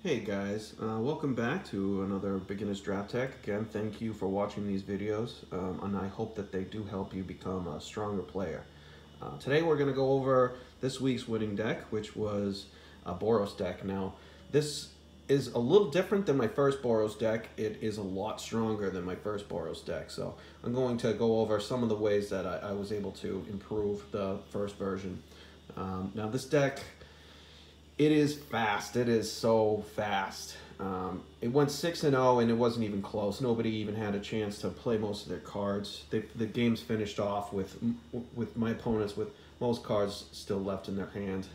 Hey guys, welcome back to another Beginners Draft Tech. Again, thank you for watching these videos, and I hope that they do help you become a stronger player. Today we're going to go over this week's winning deck, which was a Boros deck. Now, this is a little different than my first Boros deck. It is a lot stronger than my first Boros deck, so I'm going to go over some of the ways that I was able to improve the first version. Now, this deck, it is fast. It is so fast. It went 6-0 and it wasn't even close. Nobody even had a chance to play most of their cards. The game's finished off with my opponents with most cards still left in their hand.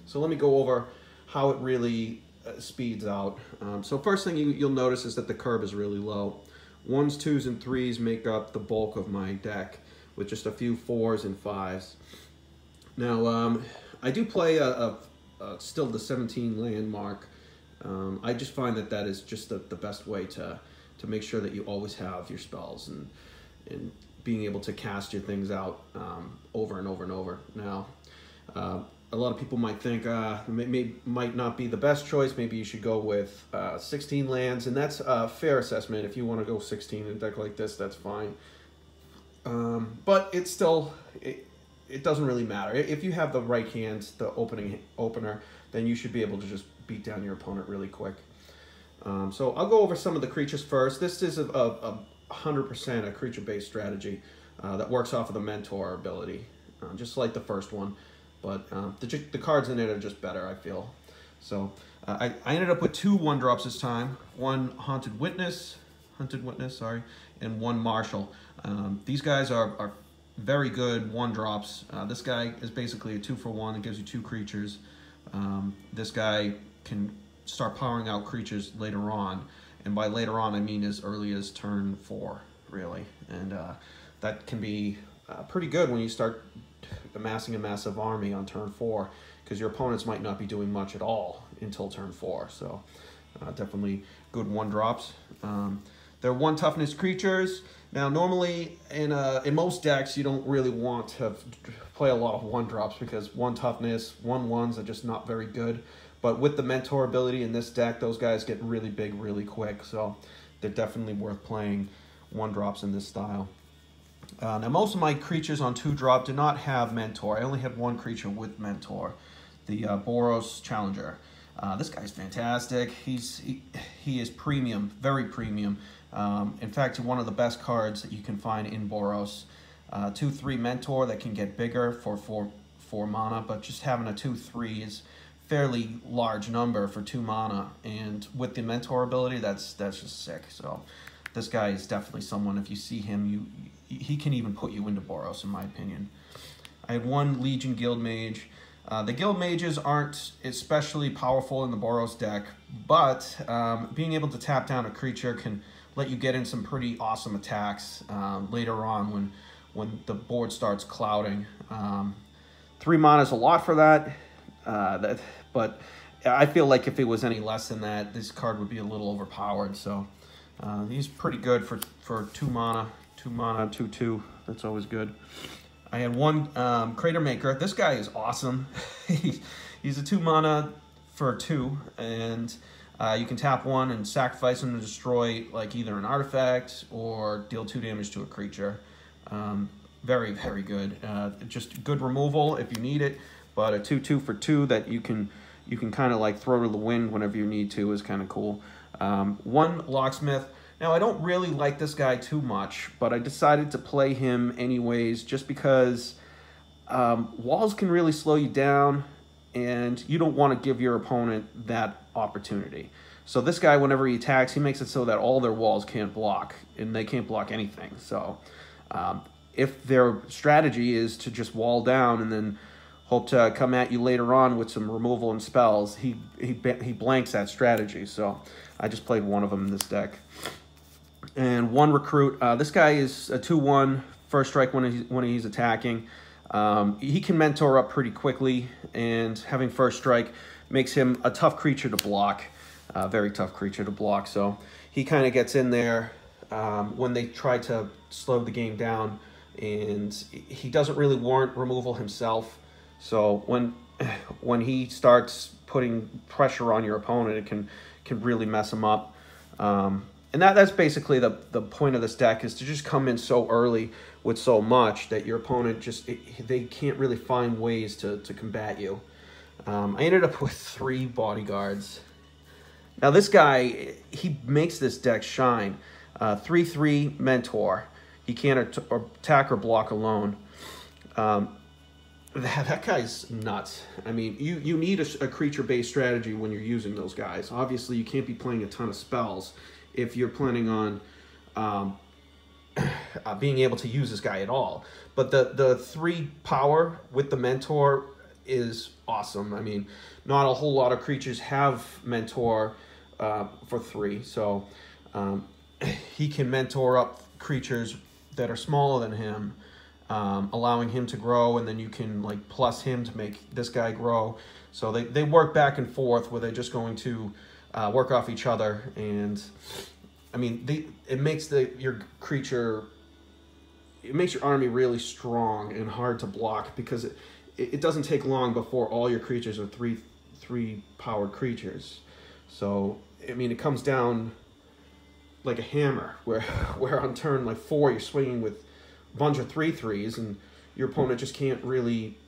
So let me go over how it really speeds out. So first thing you'll notice is that the curve is really low. 1s, 2s, and 3s make up the bulk of my deck, with just a few 4s and 5s. Now, I do play still the 17 land mark. I just find that is just the best way to make sure that you always have your spells and being able to cast your things out over and over and over. Now, a lot of people might think might not be the best choice. Maybe you should go with 16 lands, and that's a fair assessment. If you want to go 16 in a deck like this, that's fine. But it's still, it doesn't really matter. If you have the right hand, the opener, then you should be able to just beat down your opponent really quick. So I'll go over some of the creatures first. This is a 100% a creature-based strategy that works off of the Mentor ability, just like the first one. But the cards in it are just better, I feel. So I ended up with 2 1-drops this time. One Haunted Witness, sorry, and one Marshal. These guys are very good 1-drops. This guy is basically a 2-for-1. It gives you 2 creatures. This guy can start powering out creatures later on, and by later on I mean as early as turn 4, really. And that can be pretty good when you start amassing a massive army on turn 4, because your opponents might not be doing much at all until turn 4. So definitely good 1-drops. They're 1 toughness creatures. Now, normally in most decks, you don't really want to play a lot of 1-drops because 1 toughness, 1/1s are just not very good. But with the Mentor ability in this deck, those guys get really big really quick. So they're definitely worth playing 1-drops in this style. Now, most of my creatures on 2-drop do not have Mentor. I only had 1 creature with Mentor, the Boros Challenger. This guy's fantastic. He is premium, very premium. In fact, one of the best cards that you can find in Boros. 2/3 Mentor that can get bigger for 4 mana, but just having a 2/3 is fairly large number for 2 mana. And with the Mentor ability, that's just sick. So this guy is definitely someone, if you see him, he can even put you into Boros, in my opinion. I had 1 Legion Guild Mage. The Guild Mages aren't especially powerful in the Boros deck, but being able to tap down a creature can let you get in some pretty awesome attacks later on when the board starts clouding. 3 mana is a lot for that, but I feel like if it was any less than that, this card would be a little overpowered. So he's pretty good for 2 mana, 2/2. That's always good. I had 1 Crater Maker. This guy is awesome. He's a 2 mana for 2, and you can tap 1 and sacrifice him to destroy like either an artifact or deal 2 damage to a creature. Very, very good. Just good removal if you need it, but a 2/2 for 2 that you can kind of like throw to the wind whenever you need to is kind of cool. 1 Locksmith. Now, I don't really like this guy too much, but I decided to play him anyways just because walls can really slow you down, and you don't want to give your opponent that opportunity. So this guy, whenever he attacks, he makes it so that all their walls can't block, and they can't block anything. So if their strategy is to just wall down and then hope to come at you later on with some removal and spells, he blanks that strategy. So I just played 1 of them in this deck. And 1 Recruit. This guy is a 2/1 first strike when he's attacking. He can Mentor up pretty quickly, and having first strike makes him a tough creature to block, very tough creature to block. So he kind of gets in there when they try to slow the game down, and he doesn't really warrant removal himself. So when when he starts putting pressure on your opponent, it can really mess him up. And that's basically the point of this deck, is to just come in so early with so much that your opponent they can't really find ways to combat you. I ended up with 3 bodyguards. Now this guy, he makes this deck shine. 3/3 mentor. He can't attack or block alone. That guy's nuts. I mean, you need a creature-based strategy when you're using those guys. Obviously, you can't be playing a ton of spells if you're planning on being able to use this guy at all. But the 3 power with the mentor is awesome. I mean, not a whole lot of creatures have mentor for 3, so he can mentor up creatures that are smaller than him, allowing him to grow, and then you can like plus him to make this guy grow. So they work back and forth where they're just going to work off each other. And I mean, it makes your army really strong and hard to block, because it doesn't take long before all your creatures are 3 powered creatures. So I mean, it comes down like a hammer, where on turn like 4 you're swinging with a bunch of 3/3s, and your opponent just can't really.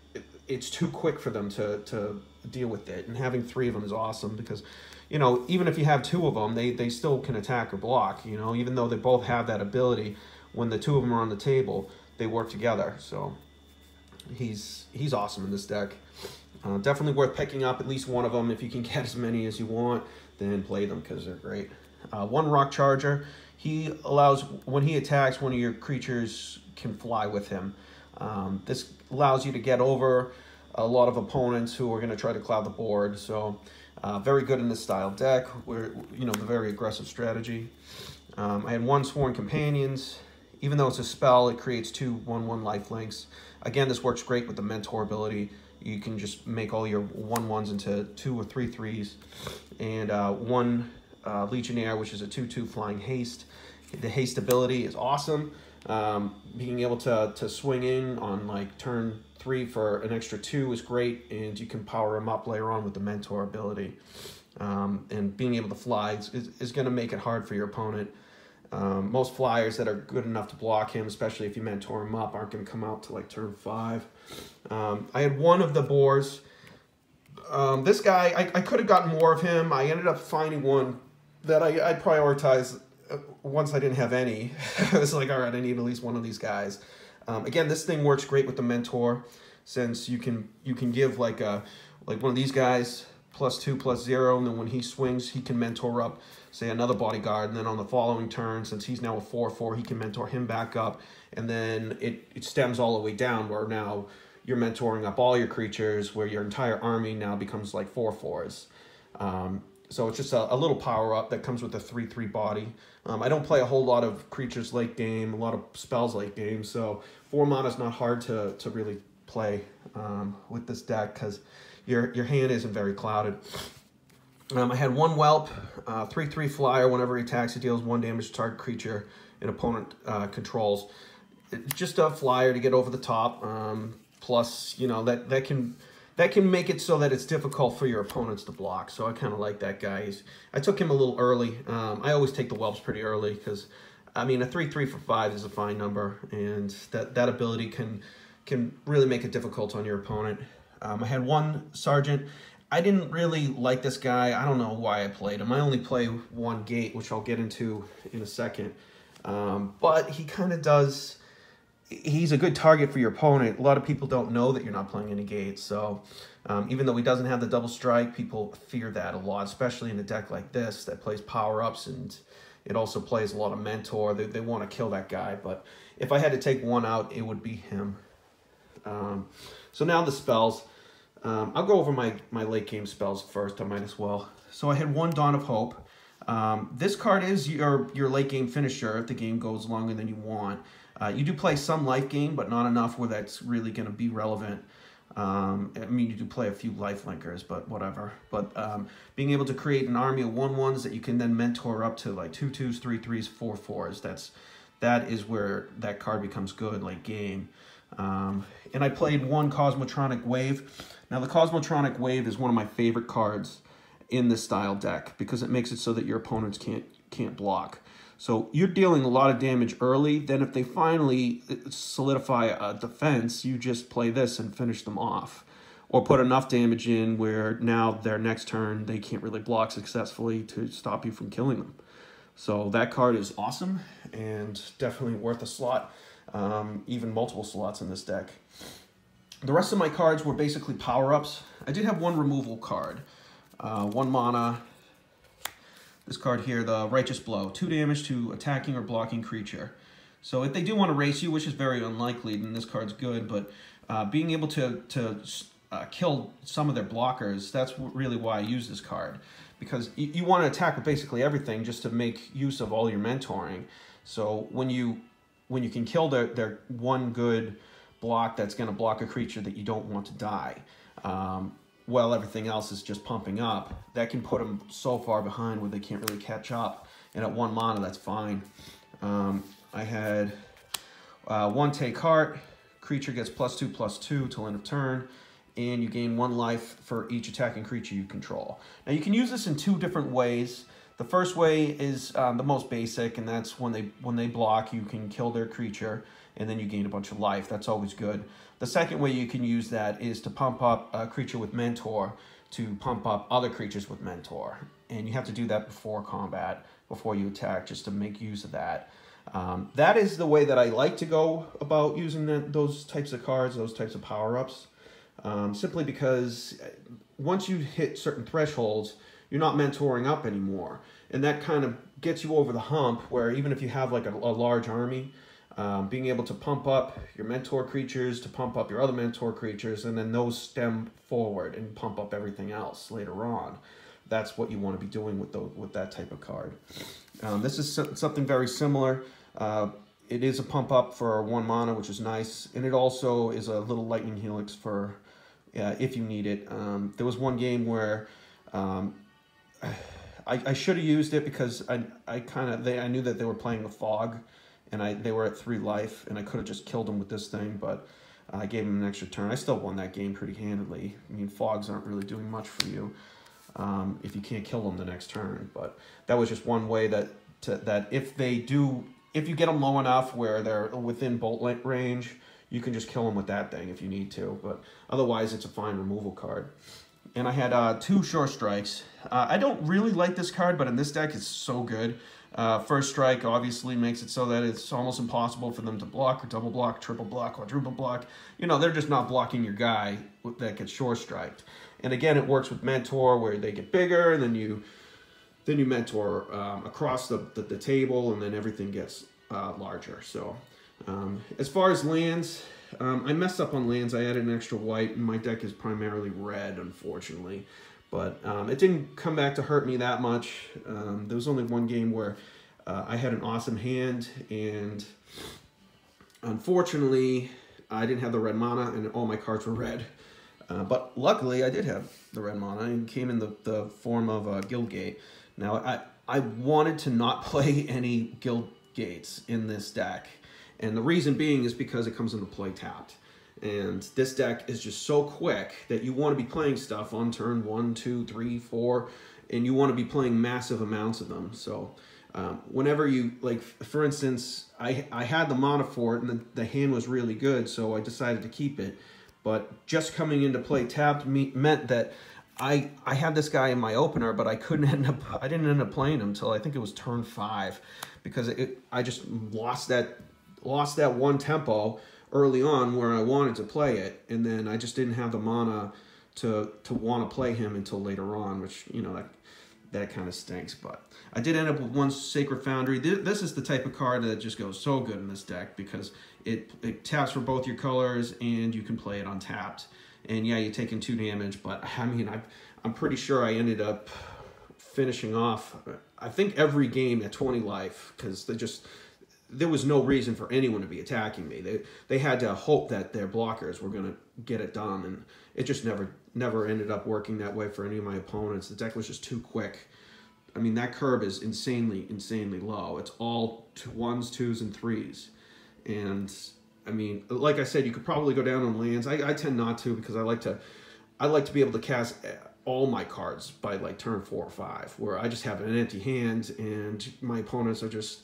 It's too quick for them to deal with it. And having 3 of them is awesome, because, you know, even if you have 2 of them, they still can attack or block. You know, even though they both have that ability, when the 2 of them are on the table, they work together. So he's awesome in this deck. Definitely worth picking up at least one of them. If you can get as many as you want, then play them, because they're great. 1 rock charger. He allows, when he attacks, one of your creatures can fly with him. This allows you to get over a lot of opponents who are going to try to cloud the board. So very good in this style deck, where, you know, the very aggressive strategy. I had 1 Sworn Companions. Even though it's a spell, it creates 2 1/1 lifelinks. Again, this works great with the mentor ability. You can just make all your 1/1s into 2 or 3/3s. And 1 Legionnaire, which is a 2/2 flying haste. The haste ability is awesome. Being able to swing in on like turn 3 for an extra 2 is great, and you can power him up later on with the mentor ability. And being able to fly is going to make it hard for your opponent. Most flyers that are good enough to block him, especially if you mentor him up, aren't going to come out to like turn 5. I had 1 of the boars. This guy, I could have gotten more of him. I ended up finding one that I prioritized once I didn't have any. I was like, all right, I need at least 1 of these guys. Again, this thing works great with the mentor, since you can give like one of these guys +2/+0, and then when he swings, he can mentor up, say, another bodyguard, and then on the following turn, since he's now a 4/4, he can mentor him back up, and then it stems all the way down, where now you're mentoring up all your creatures, where your entire army now becomes like 4/4s. So it's just a little power up that comes with a 3/3 body. I don't play a whole lot of creatures late game, a lot of spells late game, so 4 mana is not hard to really play with this deck, because your hand isn't very clouded. I had 1 Whelp, 3/3 flyer. Whenever he attacks, he deals 1 damage to target creature an opponent controls. Just a flyer to get over the top. Plus, you know, that can make it so that it's difficult for your opponents to block. So I kind of like that guy. I took him a little early. I always take the Whelps pretty early, because, I mean, a 3/3 for 5 is a fine number, and that ability can really make it difficult on your opponent. I had 1 Sergeant. I didn't really like this guy. I don't know why I played him. I only play 1 Gate, which I'll get into in a second. But he kind of does... He's a good target for your opponent. A lot of people don't know that you're not playing any gates. So even though he doesn't have the double strike, people fear that a lot, especially in a deck like this that plays power-ups, and it also plays a lot of mentor. They want to kill that guy. But if I had to take 1 out, it would be him. So now the spells. I'll go over my late game spells first. I might as well. So I had 1 Dawn of Hope. This card is your late game finisher if the game goes longer than you want. You do play some life gain, but not enough where that's really going to be relevant. I mean, you do play a few life linkers, but whatever. But being able to create an army of 1/1s that you can then mentor up to like 2/2s, 3/3s, 4/4s, that is where that card becomes good late game. And I played 1 Cosmotronic Wave. Now, the Cosmotronic Wave is one of my favorite cards in this style deck because it makes it so that your opponents can't block. So you're dealing a lot of damage early. Then if they finally solidify a defense, you just play this and finish them off. Or put enough damage in where now their next turn they can't really block successfully to stop you from killing them. So that card is awesome and definitely worth a slot, even multiple slots in this deck. The rest of my cards were basically power-ups. I did have one removal card. 1 mana. This card here, the Righteous Blow. 2 damage to attacking or blocking creature. So if they do want to race you, which is very unlikely, then this card's good. But being able to kill some of their blockers, that's really why I use this card. Because you want to attack with basically everything just to make use of all your mentoring. So when you can kill their one good block that's going to block a creature that you don't want to die, while everything else is just pumping up, that can put them so far behind where they can't really catch up. And at 1 mana, that's fine. I had 1 Take Heart. Creature gets +2/+2 till end of turn. And you gain 1 life for each attacking creature you control. Now you can use this in 2 different ways. The first way is the most basic, and that's when they block, you can kill their creature, and then you gain a bunch of life. That's always good. The second way you can use that is to pump up a creature with Mentor to pump up other creatures with Mentor. And you have to do that before combat, before you attack, just to make use of that. That is the way that I like to go about using those types of cards, those types of power-ups. Simply because once you hit certain thresholds, you're not mentoring up anymore. And that kind of gets you over the hump where even if you have like a large army, being able to pump up your mentor creatures, to pump up your other mentor creatures, and then those stem forward and pump up everything else later on. That's what you want to be doing with that type of card. This is something very similar. It is a pump up for 1 mana, which is nice. And it also is a little lightning helix for if you need it. There was one game where I should have used it because I knew that they were playing the Fog, and they were at 3 life, and I could have just killed them with this thing, but I gave them an extra turn. I still won that game pretty handily. I mean, Fogs aren't really doing much for you if you can't kill them the next turn. But that was just one way that if you get them low enough where they're within bolt range, you can just kill them with that thing if you need to. But otherwise, it's a fine removal card. And I had 2 Sure Strikes. I don't really like this card, but in this deck, it's so good. First Strike obviously makes it so that it's almost impossible for them to block or double block, triple block, quadruple block. You know, they're just not blocking your guy that gets Sure Striked. And again, it works with Mentor where they get bigger, and then you mentor across the table, and then everything gets larger. So as far as lands, I messed up on lands. I added an extra white, and my deck is primarily red, unfortunately. But it didn't come back to hurt me that much. There was only one game where I had an awesome hand, and unfortunately, I didn't have the red mana, and all my cards were red. But luckily, I did have the red mana, and it came in the form of Guildgate. Now, I wanted to not play any Guildgates in this deck, and the reason being is because it comes into play tapped. And this deck is just so quick that you want to be playing stuff on turn 1, 2, 3, 4, and you want to be playing massive amounts of them. So whenever you, like, for instance, I had the mana for it, and the hand was really good, so I decided to keep it. But just coming into play tapped meant that I had this guy in my opener, but I didn't end up playing him until I think it was turn 5, because I just lost that one tempo early on where I wanted to play it, and then I just didn't have the mana to want to play him until later on, which, you know, that kind of stinks. But I did end up with 1 Sacred Foundry. This is the type of card that just goes so good in this deck because it taps for both your colors, and you can play it untapped. And yeah, you're taking 2 damage, but I mean, I'm pretty sure I ended up finishing off, I think, every game at 20 life, because there was no reason for anyone to be attacking me. They had to hope that their blockers were going to get it done, and it just never ended up working that way for any of my opponents. The deck was just too quick. I mean, that curve is insanely low. It's all 1s, 2s, and 3s. And I mean, like I said, you could probably go down on lands. I tend not to, because I like to I like to be able to cast all my cards by like turn 4 or 5, where I just have an empty hand and my opponents are just,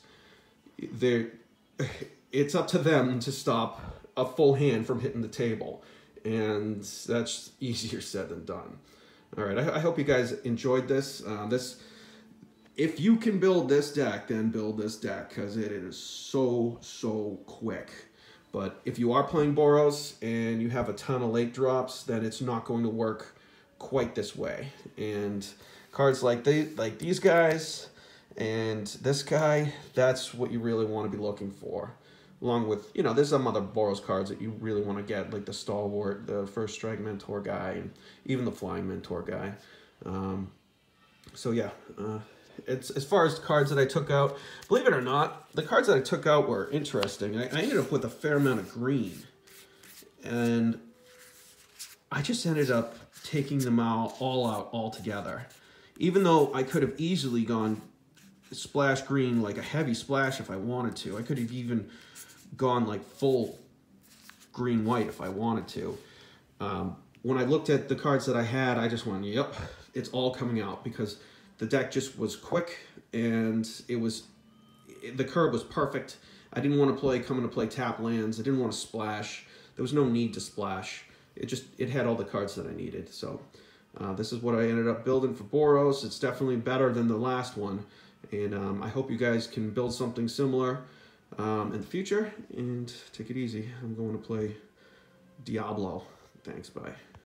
it's up to them to stop a full hand from hitting the table, and that's easier said than done. All right, I hope you guys enjoyed this. If you can build this deck, then build this deck, because it is so quick. But if you are playing Boros and you have a ton of late drops, then it's not going to work quite this way. And cards like these guys and this guy, that's what you really want to be looking for. Along with, you know, there's some other Boros cards that you really want to get, like the Stalwart, the First Strike Mentor guy, and even the Flying Mentor guy. So yeah, it's as far as cards that I took out, believe it or not, the cards that I took out were interesting. I ended up with a fair amount of green, and I just ended up taking them all out altogether. Even though I could have easily gone splash green, like a heavy splash if I wanted to. I could have even gone like full green-white if I wanted to. When I looked at the cards that I had, I just went, yep, it's all coming out, because the deck just was quick, and the curve was perfect. I didn't want to come into play tap lands. I didn't want to splash. There was no need to splash. It had all the cards that I needed. So this is what I ended up building for Boros. It's definitely better than the last one, and I hope you guys can build something similar in the future, and take it easy. I'm going to play Diablo. Thanks, bye.